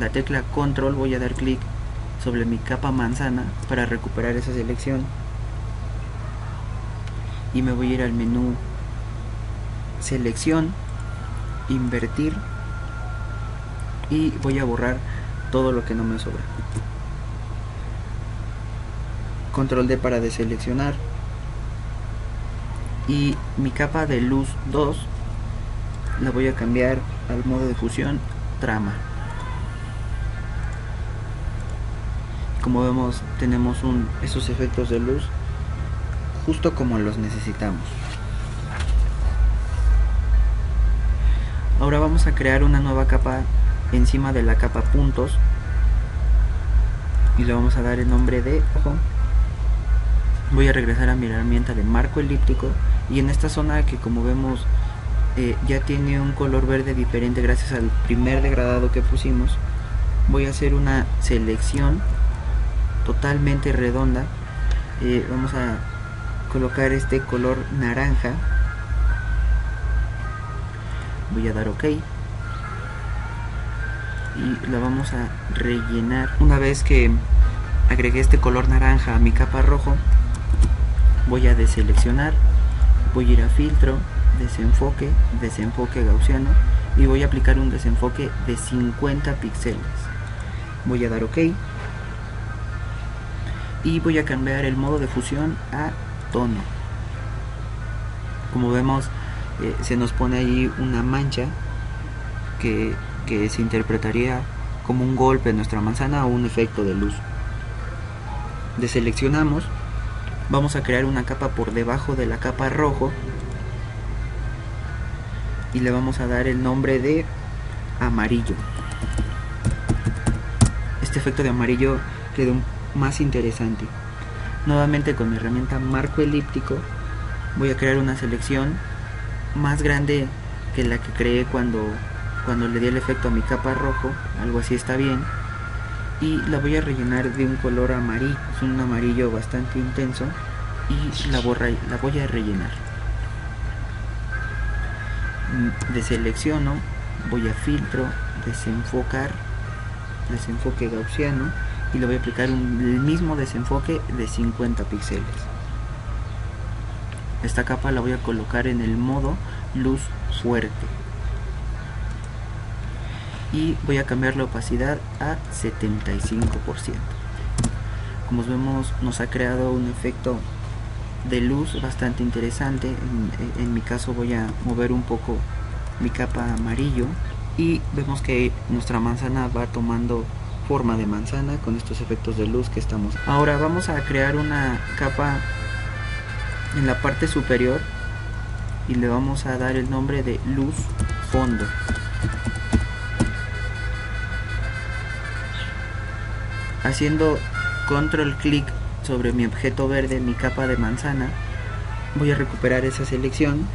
la tecla control voy a dar clic sobre mi capa manzana para recuperar esa selección y me voy a ir al menú selección, invertir y voy a borrar todo lo que no me sobra. Control D para deseleccionar y mi capa de luz 2 la voy a cambiar al modo de fusión trama. Como vemos tenemos esos efectos de luz justo como los necesitamos. Ahora vamos a crear una nueva capa encima de la capa puntos y le vamos a dar el nombre de ojo. Voy a regresar a mi herramienta de marco elíptico y en esta zona que como vemos ya tiene un color verde diferente gracias al primer degradado que pusimos, voy a hacer una selección totalmente redonda. Vamos a colocar este color naranja, voy a dar OK y la vamos a rellenar. Una vez que agregué este color naranja a mi capa rojo, voy a deseleccionar, voy a ir a filtro, desenfoque, desenfoque gaussiano y voy a aplicar un desenfoque de 50 píxeles. Voy a dar OK y voy a cambiar el modo de fusión a tono. Como vemos se nos pone ahí una mancha que se interpretaría como un golpe en nuestra manzana o un efecto de luz. Deseleccionamos, vamos a crear una capa por debajo de la capa rojo y le vamos a dar el nombre de amarillo. Este efecto de amarillo quedó más interesante. Nuevamente con mi herramienta marco elíptico voy a crear una selección más grande que la que creé cuando le di el efecto a mi capa rojo, algo así está bien, y la voy a rellenar de un color amarillo, es un amarillo bastante intenso y la voy a rellenar. Deselecciono, voy a filtro, desenfocar, desenfoque gaussiano y le voy a aplicar el mismo desenfoque de 50 píxeles. Esta capa la voy a colocar en el modo luz fuerte y voy a cambiar la opacidad a 75%. Como vemos nos ha creado un efecto de luz bastante interesante. En mi caso voy a mover un poco mi capa amarillo y vemos que nuestra manzana va tomando forma de manzana con estos efectos de luz que estamos. Ahora vamos a crear una capa en la parte superior y le vamos a dar el nombre de luz fondo. Haciendo control clic sobre mi objeto verde, mi capa de manzana, voy a recuperar esa selección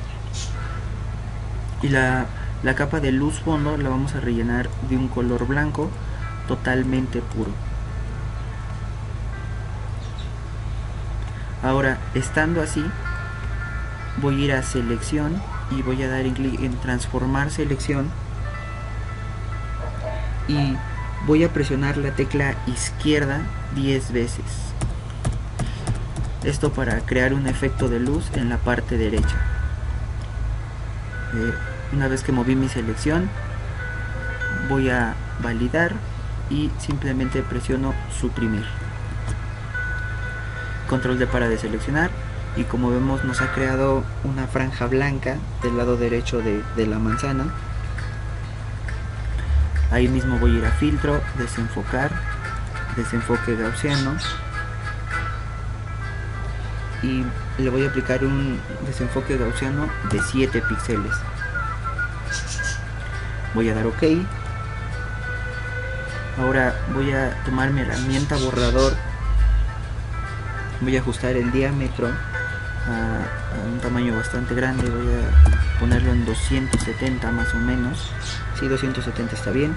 y la capa de luz fondo la vamos a rellenar de un color blanco totalmente puro. Ahora, estando así, voy a ir a selección y voy a dar clic en transformar selección y voy a presionar la tecla izquierda 10 veces. Esto para crear un efecto de luz en la parte derecha. Una vez que moví mi selección, voy a validar y simplemente presiono suprimir. Control D para deseleccionar y como vemos nos ha creado una franja blanca del lado derecho de la manzana. Ahí mismo voy a ir a filtro, desenfocar, desenfoque gaussiano y le voy a aplicar un desenfoque gaussiano de 7 píxeles. Voy a dar OK. Ahora voy a tomar mi herramienta borrador, voy a ajustar el diámetro a un tamaño bastante grande, voy a ponerlo en 270 más o menos. Sí, 270 está bien.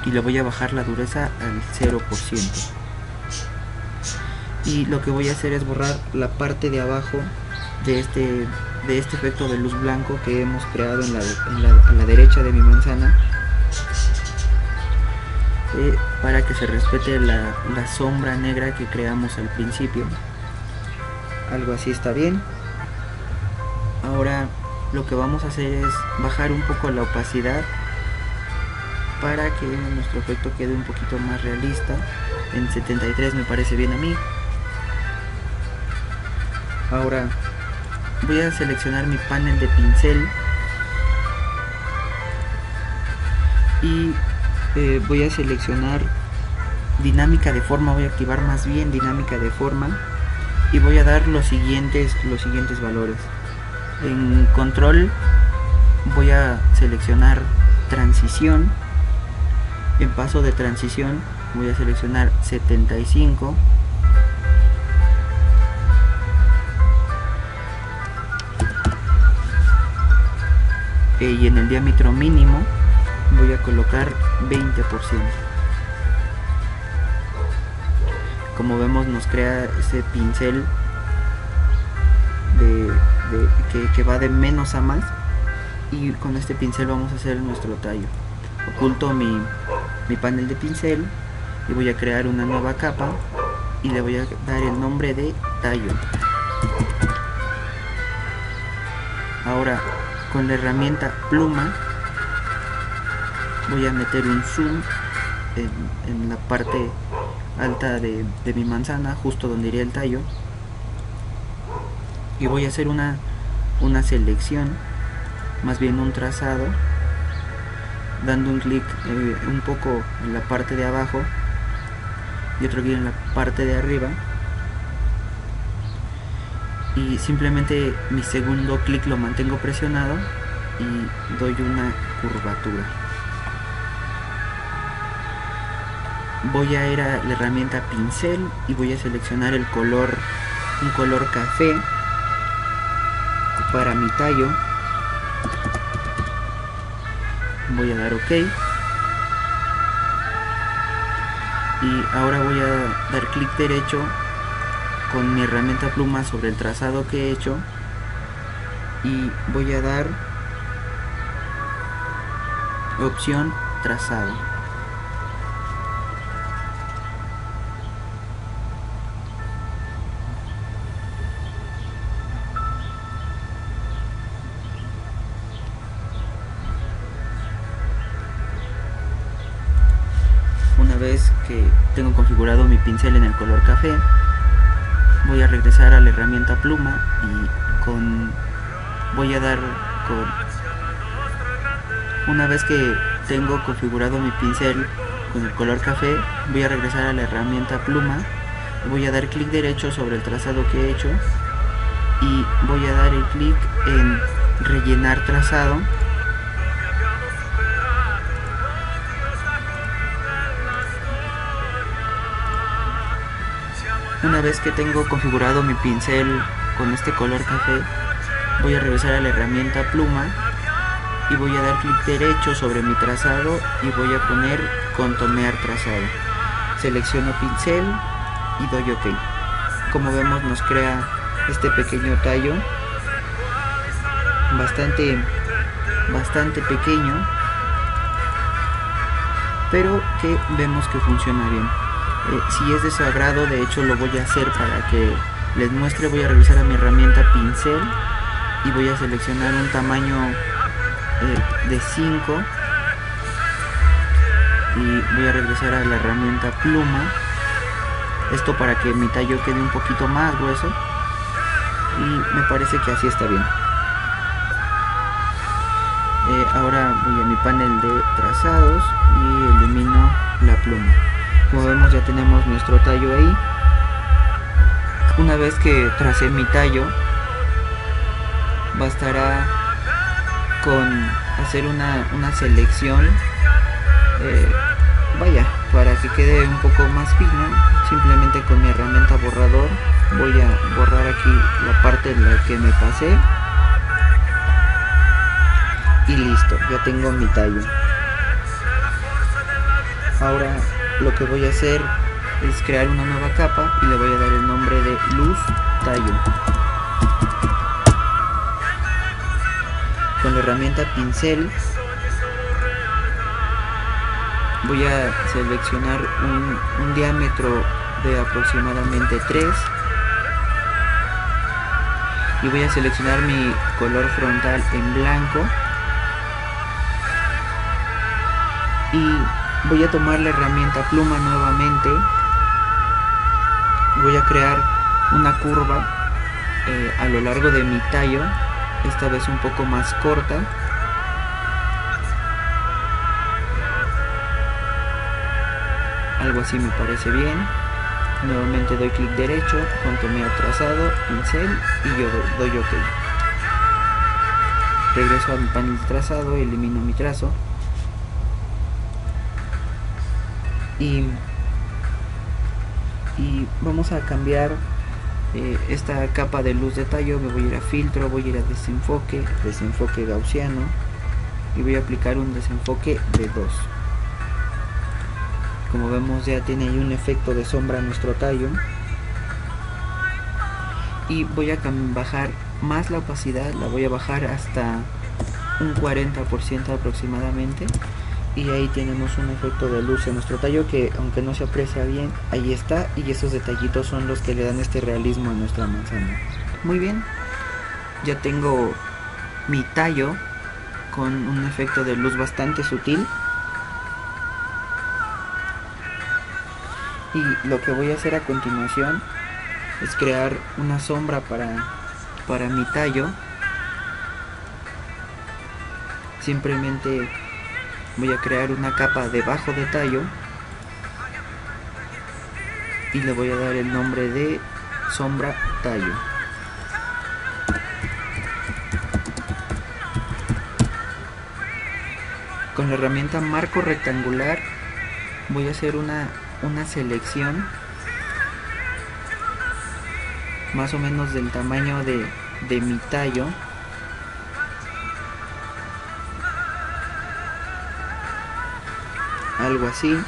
Y le voy a bajar la dureza al 0%. Y lo que voy a hacer es borrar la parte de abajo de este efecto de luz blanco que hemos creado en la derecha de mi manzana. para que se respete la sombra negra que creamos al principio. Algo así está bien. Ahora lo que vamos a hacer es bajar un poco la opacidad para que nuestro efecto quede un poquito más realista. En 73 me parece bien a mí. Ahora voy a seleccionar mi panel de pincel y voy a seleccionar dinámica de forma, voy a activar más bien dinámica de forma y voy a dar los siguientes valores. En control voy a seleccionar transición. En paso de transición voy a seleccionar 75. Y en el diámetro mínimo voy a colocar 20%. Como vemos, nos crea ese pincel que va de menos a más, y con este pincel vamos a hacer nuestro tallo. Oculto mi panel de pincel y voy a crear una nueva capa y le voy a dar el nombre de tallo. Ahora con la herramienta pluma voy a meter un zoom en la parte alta de mi manzana, justo donde iría el tallo, y voy a hacer una selección, más bien un trazado, dando un clic un poco en la parte de abajo y otro clic en la parte de arriba, y simplemente mi segundo clic lo mantengo presionado y doy una curvatura. Voy a ir a la herramienta pincel y voy a seleccionar el color, un color café para mi tallo. Voy a dar OK y ahora voy a dar clic derecho con mi herramienta pluma sobre el trazado que he hecho y voy a dar opción trazado. Una vez que tengo configurado mi pincel en el color café, voy a regresar a la herramienta pluma y voy a dar una vez que tengo configurado mi pincel con el color café, voy a regresar a la herramienta pluma y voy a dar clic derecho sobre el trazado que he hecho y voy a dar el clic en rellenar trazado. Una vez que tengo configurado mi pincel con este color café, voy a regresar a la herramienta pluma y voy a dar clic derecho sobre mi trazado y voy a poner contornear trazado. Selecciono pincel y doy OK. Como vemos, nos crea este pequeño tallo bastante pequeño, pero que vemos que funciona bien. Si es de su agrado, de hecho lo voy a hacer para que les muestre. Voy a regresar a mi herramienta pincel y voy a seleccionar un tamaño de 5 y voy a regresar a la herramienta pluma, esto para que mi tallo quede un poquito más grueso, y me parece que así está bien. Ahora voy a mi panel de trazados y elimino la pluma. Como vemos, ya tenemos nuestro tallo ahí. Una vez que tracé mi tallo, bastará con hacer una selección, para que quede un poco más fino. Simplemente con mi herramienta borrador voy a borrar aquí la parte en la que me pasé y listo, ya tengo mi tallo. Ahora lo que voy a hacer es crear una nueva capa y le voy a dar el nombre de luz tallo. Con la herramienta pincel voy a seleccionar un diámetro de aproximadamente 3 y voy a seleccionar mi color frontal en blanco y voy a tomar la herramienta pluma nuevamente. Voy a crear una curva a lo largo de mi tallo, esta vez un poco más corta. Algo así me parece bien. Nuevamente doy clic derecho, contorneo trazado, pincel y yo doy OK. Regreso a mi panel de trazado, elimino mi trazo y vamos a cambiar esta capa de luz de tallo. Me voy a ir a filtro, voy a ir a desenfoque gaussiano y voy a aplicar un desenfoque de 2. Como vemos, ya tiene ahí un efecto de sombra nuestro tallo. Y voy a bajar más la opacidad, la voy a bajar hasta un 40% aproximadamente. Y ahí tenemos un efecto de luz en nuestro tallo que, aunque no se aprecia bien, ahí está. Y esos detallitos son los que le dan este realismo a nuestra manzana. Muy bien, ya tengo mi tallo con un efecto de luz bastante sutil. Y lo que voy a hacer a continuación es crear una sombra para mi tallo. Simplemente voy a crear una capa debajo de tallo y le voy a dar el nombre de sombra tallo. Con la herramienta marco rectangular voy a hacer una selección más o menos del tamaño de mi tallo. Algo así.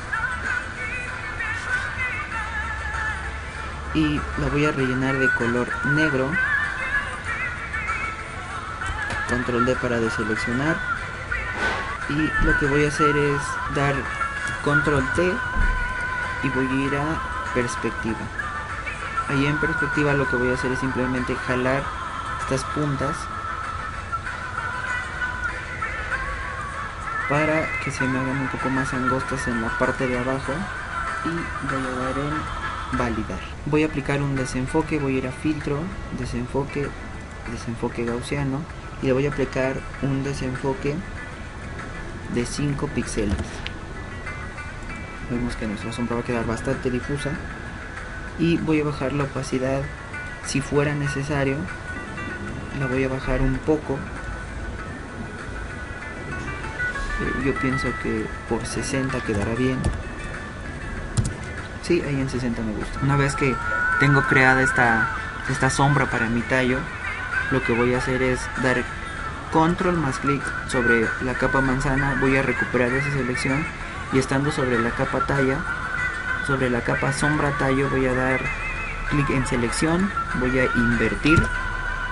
Y la voy a rellenar de color negro. Control D para deseleccionar. Y lo que voy a hacer es dar control T y voy a ir a perspectiva. Ahí en perspectiva lo que voy a hacer es simplemente jalar estas puntas para que se me hagan un poco más angostas en la parte de abajo y voy a dar en validar. Voy a aplicar un desenfoque, voy a ir a filtro, desenfoque gaussiano y le voy a aplicar un desenfoque de 5 píxeles. Vemos que nuestra sombra va a quedar bastante difusa y voy a bajar la opacidad si fuera necesario. La voy a bajar un poco. Yo pienso que por 60 quedará bien. Sí, ahí en 60 me gusta. Una vez que tengo creada esta sombra para mi tallo, lo que voy a hacer es dar control más clic sobre la capa manzana. Voy a recuperar esa selección y estando sobre la capa talla, sobre la capa sombra tallo, voy a dar clic en selección, voy a invertir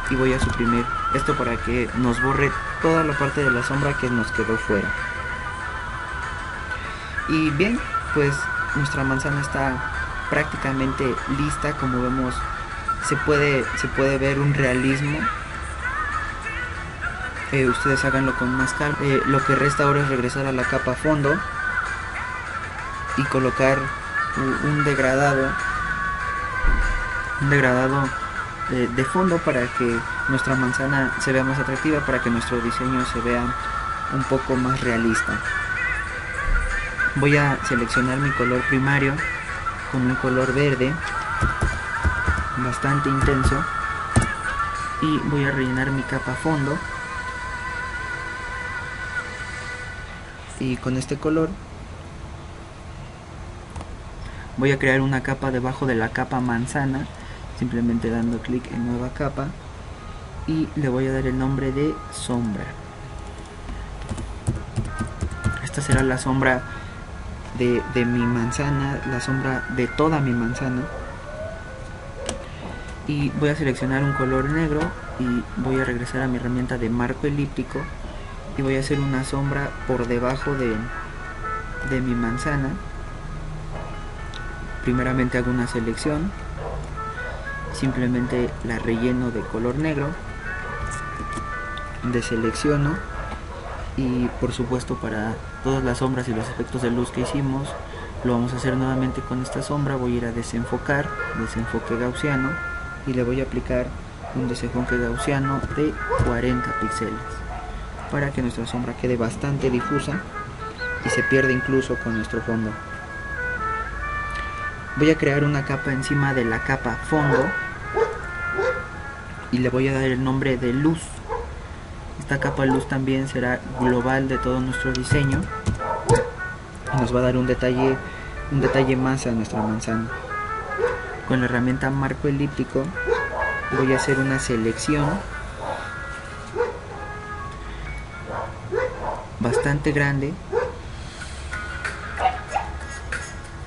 y voy a suprimir esto para que nos borre toda la parte de la sombra que nos quedó fuera. Y bien, pues nuestra manzana está prácticamente lista. Como vemos, se puede ver un realismo. Ustedes háganlo con más calma. Lo que resta ahora es regresar a la capa fondo y colocar un degradado de fondo para que nuestra manzana se vea más atractiva, para que nuestro diseño se vea un poco más realista. Voy a seleccionar mi color primario con un color verde bastante intenso y voy a rellenar mi capa fondo y con este color voy a crear una capa debajo de la capa manzana, simplemente dando clic en nueva capa y le voy a dar el nombre de sombra. Esta será la sombra de mi manzana, la sombra de toda mi manzana. Y voy a seleccionar un color negro y voy a regresar a mi herramienta de marco elíptico y voy a hacer una sombra por debajo de mi manzana. Primeramente hago una selección, simplemente la relleno de color negro, deselecciono y por supuesto para todas las sombras y los efectos de luz que hicimos lo vamos a hacer nuevamente con esta sombra. Voy a ir a desenfocar, desenfoque gaussiano, y le voy a aplicar un desenfoque gaussiano de 40 píxeles para que nuestra sombra quede bastante difusa y se pierda incluso con nuestro fondo. Voy a crear una capa encima de la capa fondo y le voy a dar el nombre de luz. Esta capa luz también será global de todo nuestro diseño y nos va a dar un detalle más a nuestra manzana. Con la herramienta marco elíptico voy a hacer una selección bastante grande.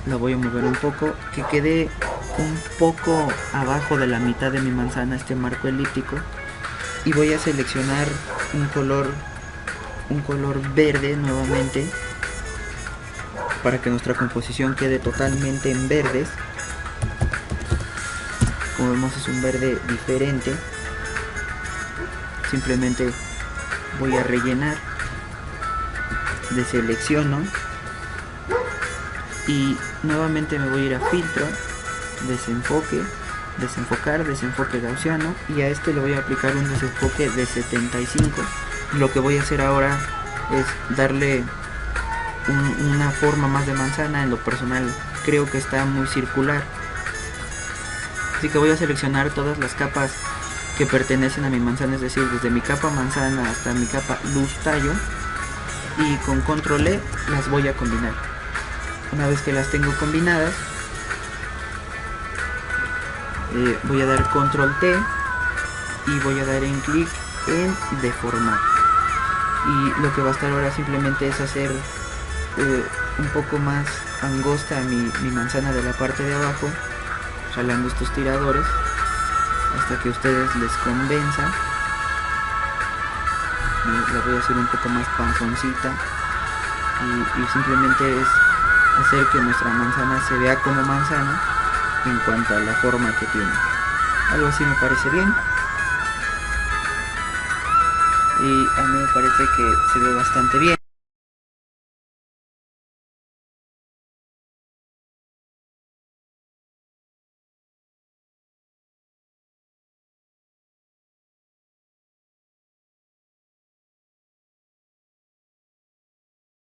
La voy a mover un poco, que quede un poco abajo de la mitad de mi manzana este marco elíptico, y voy a seleccionar un color verde nuevamente para que nuestra composición quede totalmente en verdes. Como vemos, es un verde diferente. Simplemente voy a rellenar, deselecciono y nuevamente me voy a ir a filtro, desenfoque, desenfocar, desenfoque gaussiano, y a este le voy a aplicar un desenfoque de 75. Lo que voy a hacer ahora es darle una forma más de manzana. En lo personal creo que está muy circular, así que voy a seleccionar todas las capas que pertenecen a mi manzana, es decir, desde mi capa manzana hasta mi capa luz tallo, y con control E las voy a combinar. Una vez que las tengo combinadas, voy a dar control T y voy a dar en clic en deformar, y lo que va a estar ahora simplemente es hacer un poco más angosta mi manzana de la parte de abajo, jalando estos tiradores hasta que a ustedes les convenza. La voy a hacer un poco más panzoncita, y simplemente es hacer que nuestra manzana se vea como manzana en cuanto a la forma que tiene. Algo así me parece bien, y a mí me parece que se ve bastante bien.